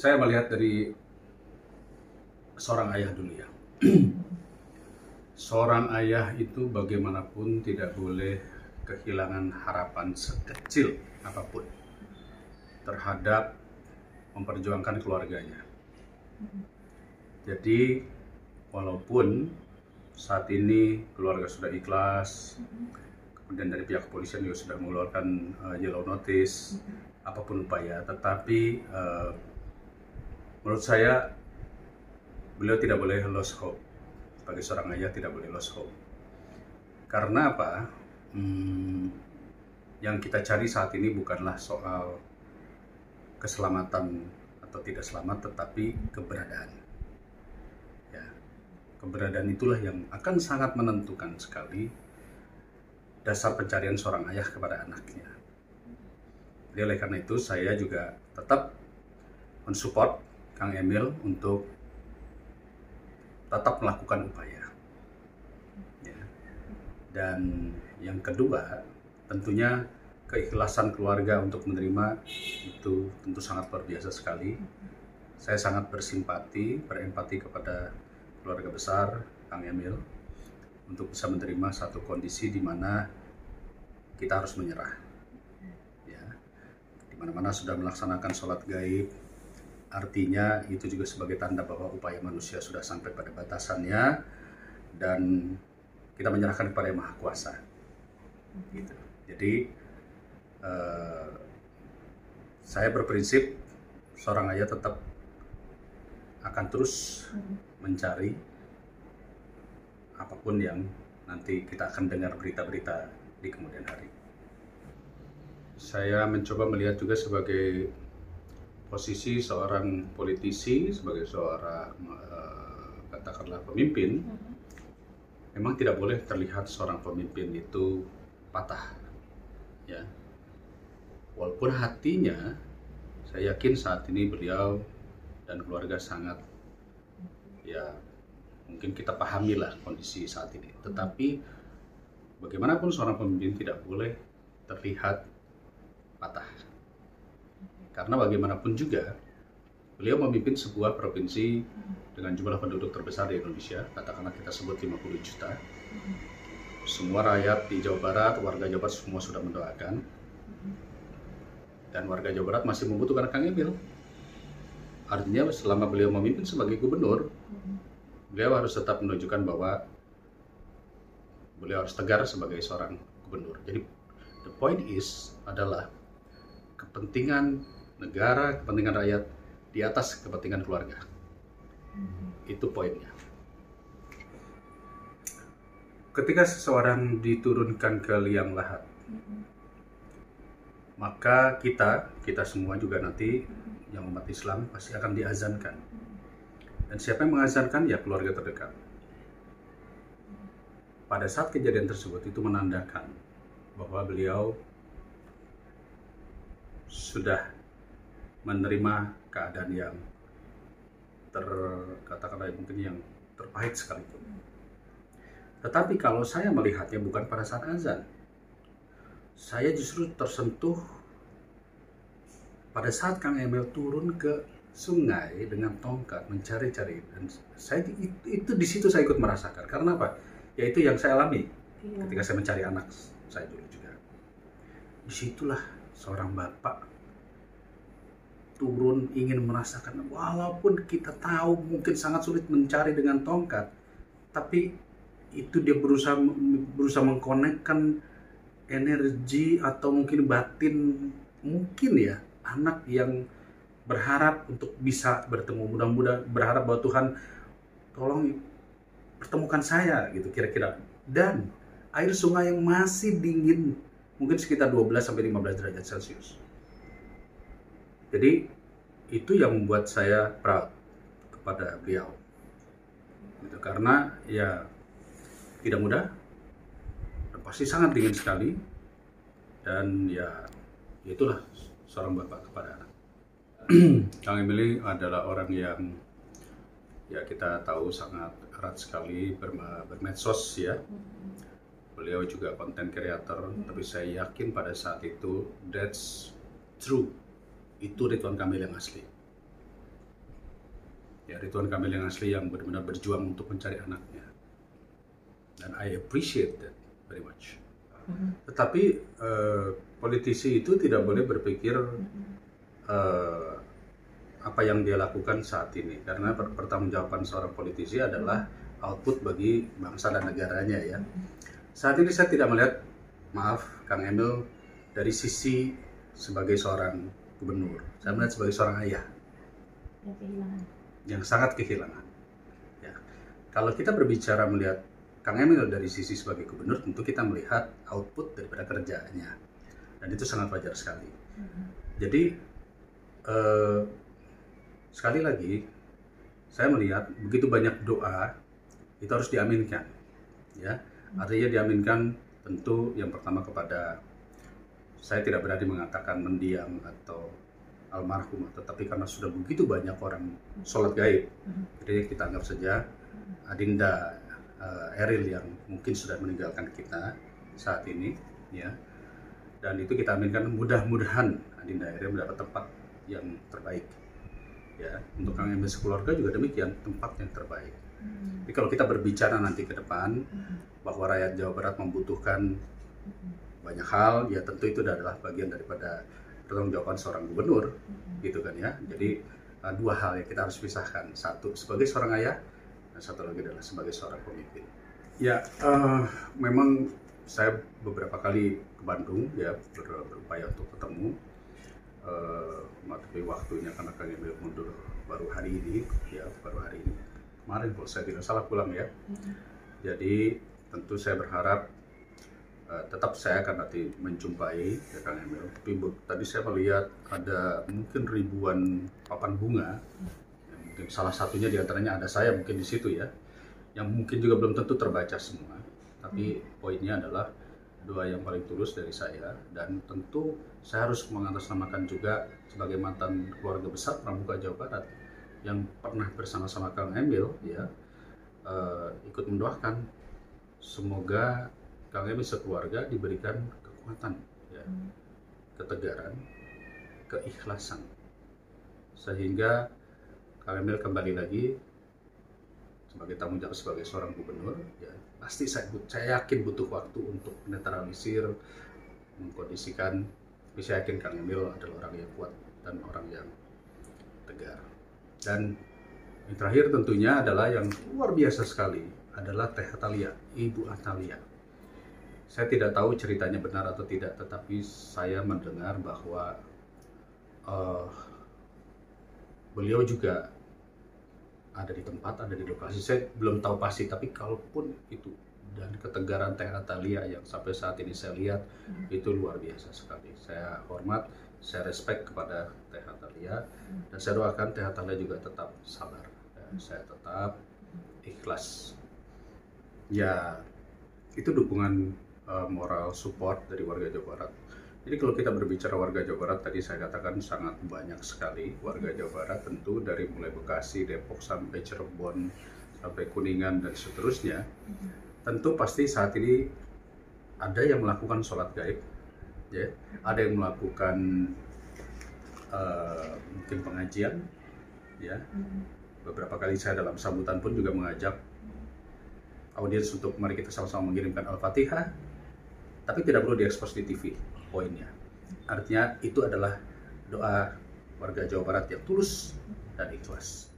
Saya melihat dari seorang ayah dulu ya. Seorang ayah itu bagaimanapun tidak boleh kehilangan harapan sekecil apapun terhadap memperjuangkan keluarganya. Jadi walaupun saat ini keluarga sudah ikhlas, kemudian dari pihak kepolisian juga sudah mengeluarkan yellow notice, apapun upaya, tetapi menurut saya beliau tidak boleh lose hope. Sebagai seorang ayah tidak boleh lose hope. Karena apa? Yang kita cari saat ini bukanlah soal keselamatan atau tidak selamat, tetapi keberadaan. Ya, keberadaan itulah yang akan sangat menentukan sekali dasar pencarian seorang ayah kepada anaknya. Jadi oleh karena itu saya juga tetap mensupport Kang Emil untuk tetap melakukan upaya. Ya. Dan yang kedua, tentunya keikhlasan keluarga untuk menerima itu tentu sangat luar biasa sekali. Saya sangat bersimpati, berempati kepada keluarga besar Kang Emil untuk bisa menerima satu kondisi di mana kita harus menyerah. Ya. Di mana-mana sudah melaksanakan sholat gaib, artinya itu juga sebagai tanda bahwa upaya manusia sudah sampai pada batasannya dan kita menyerahkan kepada Yang Maha Kuasa. Gitu. Jadi saya berprinsip seorang ayah tetap akan terus mencari apapun yang nanti kita akan dengar berita-berita di kemudian hari. Saya mencoba melihat juga sebagai posisi seorang politisi, sebagai seorang katakanlah pemimpin, memang tidak boleh terlihat seorang pemimpin itu patah, ya. Walaupun hatinya, saya yakin saat ini beliau dan keluarga sangat, ya mungkin kita pahamilah kondisi saat ini. Tetapi bagaimanapun seorang pemimpin tidak boleh terlihat patah. Karena bagaimanapun juga, beliau memimpin sebuah provinsi dengan jumlah penduduk terbesar di Indonesia, katakanlah kita sebut 50 juta. Semua rakyat di Jawa Barat, warga Jawa Barat semua sudah mendoakan. Dan warga Jawa Barat masih membutuhkan Kang Emil. Artinya selama beliau memimpin sebagai gubernur, beliau harus tetap menunjukkan bahwa beliau harus tegar sebagai seorang gubernur. Jadi the point is adalah kepentingan negara, kepentingan rakyat di atas kepentingan keluarga. Itu poinnya. Ketika seseorang diturunkan ke liang lahat, maka kita semua juga nanti yang umat Islam pasti akan diazankan. Dan siapa yang mengazankan? Ya keluarga terdekat. Pada saat kejadian tersebut itu menandakan bahwa beliau sudah menerima keadaan yang katakanlah mungkin yang terpahit sekalipun. Tetapi kalau saya melihatnya bukan pada saat azan, saya justru tersentuh pada saat Kang Emil turun ke sungai dengan tongkat mencari-cari, dan saya itu di situ saya ikut merasakan. Karena apa? Yaitu yang saya alami ketika saya mencari anak saya dulu juga. Disitulah seorang bapak turun ingin merasakan, walaupun kita tahu mungkin sangat sulit mencari dengan tongkat, tapi itu dia berusaha mengkonekkan energi atau mungkin batin, mungkin ya anak yang berharap untuk bisa bertemu, mudah-mudahan berharap bahwa Tuhan tolong pertemukan saya gitu kira-kira. Dan air sungai yang masih dingin, mungkin sekitar 12-15 derajat Celcius. Jadi itu yang membuat saya proud kepada beliau, gitu. Karena ya tidak mudah, dan pasti sangat dingin sekali, dan ya itulah seorang bapak kepada anak. Kang Emil adalah orang yang ya kita tahu sangat erat sekali bermedsos ya. Beliau juga content creator, tapi saya yakin pada saat itu that's true. Itu Ridwan Kamil yang asli. ya Ridwan Kamil yang asli, yang benar-benar berjuang untuk mencari anaknya, dan I appreciate that very much. Tetapi politisi itu tidak boleh berpikir apa yang dia lakukan saat ini, karena pertanggungjawaban seorang politisi adalah output bagi bangsa dan negaranya ya. Saat ini saya tidak melihat, maaf Kang Emil, dari sisi sebagai seorang gubernur, saya melihat sebagai seorang ayah yang sangat kehilangan. Ya. Kalau kita berbicara melihat Kang Emil dari sisi sebagai gubernur, tentu kita melihat output daripada kerjaannya, dan itu sangat wajar sekali. Jadi sekali lagi saya melihat begitu banyak doa itu harus diaminkan, ya. Artinya diaminkan tentu yang pertama kepada, saya tidak berani mengatakan mendiang atau almarhum, tetapi karena sudah begitu banyak orang sholat gaib, jadi kita anggap saja Adinda Eril yang mungkin sudah meninggalkan kita saat ini, ya. Dan itu kita aminkan, mudah-mudahan Adinda Eril mendapat tempat yang terbaik, ya. Untuk Kang Emil sekeluarga juga demikian, tempat yang terbaik. Tapi kalau kita berbicara nanti ke depan bahwa rakyat Jawa Barat membutuhkan banyak hal, ya tentu itu adalah bagian daripada pertanggungjawaban seorang gubernur, gitu kan ya. Jadi dua hal yang kita harus pisahkan, satu sebagai seorang ayah, dan satu lagi adalah sebagai seorang pemimpin. Ya, memang saya beberapa kali ke Bandung ya, berupaya untuk ketemu, tapi waktunya karena Kang Emil mundur baru hari ini, ya baru hari ini. Kemarin kalau saya tidak salah pulang ya. Jadi tentu saya berharap tetap saya akan nanti menjumpai ya Kang Emil. Tapi tadi saya melihat ada mungkin ribuan papan bunga. Ya, mungkin salah satunya diantaranya ada saya mungkin di situ ya. Yang mungkin juga belum tentu terbaca semua. Tapi poinnya adalah doa yang paling tulus dari saya, dan tentu saya harus mengatasnamakan juga sebagai mantan keluarga besar Pramuka Jawa Barat yang pernah bersama-sama Kang Emil ya, ikut mendoakan semoga Kang Emil sekeluarga diberikan kekuatan ya, ketegaran, keikhlasan, sehingga Kang Emil kembali lagi sebagai tanggung jawab sebagai seorang gubernur ya. Pasti saya yakin butuh waktu untuk menetralisir, mengkondisikan, tapi saya yakin Kang Emil adalah orang yang kuat dan orang yang tegar. Dan yang terakhir tentunya adalah yang luar biasa sekali adalah Teh Atalia, Ibu Atalia. Saya tidak tahu ceritanya benar atau tidak, tetapi saya mendengar bahwa beliau juga ada di tempat, ada di lokasi. Saya belum tahu pasti, tapi kalaupun itu, dan ketegaran Teh Atalia yang sampai saat ini saya lihat itu luar biasa sekali. Saya hormat, saya respect kepada Teh Atalia, dan saya doakan Teh Atalia juga tetap sabar, dan saya tetap ikhlas. Ya, itu dukungan moral support dari warga Jawa Barat. Jadi kalau kita berbicara warga Jawa Barat, tadi saya katakan sangat banyak sekali warga Jawa Barat, tentu dari mulai Bekasi, Depok, sampai Cirebon, sampai Kuningan, dan seterusnya. Tentu pasti saat ini ada yang melakukan sholat gaib, ya, ada yang melakukan mungkin pengajian, ya. Beberapa kali saya dalam sambutan pun juga mengajak audiens untuk mari kita sama-sama mengirimkan Al-Fatihah, tapi tidak perlu diekspos di TV. Poinnya, artinya itu adalah doa warga Jawa Barat yang tulus dan ikhlas.